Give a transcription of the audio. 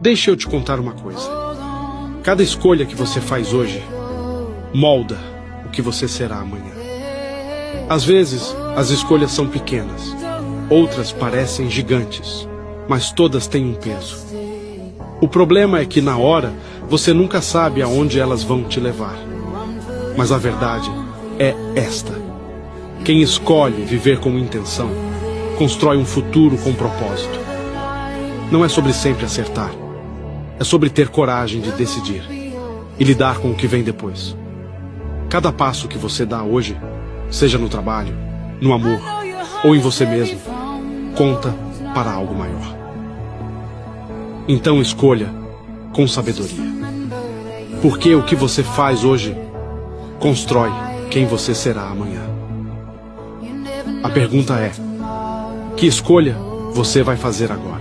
Deixa eu te contar uma coisa. Cada escolha que você faz hoje molda o que você será amanhã. Às vezes, as escolhas são pequenas, outras parecem gigantes, mas todas têm um peso. O problema é que na hora, você nunca sabe aonde elas vão te levar. Mas a verdade é esta: quem escolhe viver com intenção, constrói um futuro com propósito. Não é sobre sempre acertar. É sobre ter coragem de decidir e lidar com o que vem depois. Cada passo que você dá hoje, seja no trabalho, no amor ou em você mesmo, conta para algo maior. Então escolha com sabedoria. Porque o que você faz hoje constrói quem você será amanhã. A pergunta é: que escolha você vai fazer agora?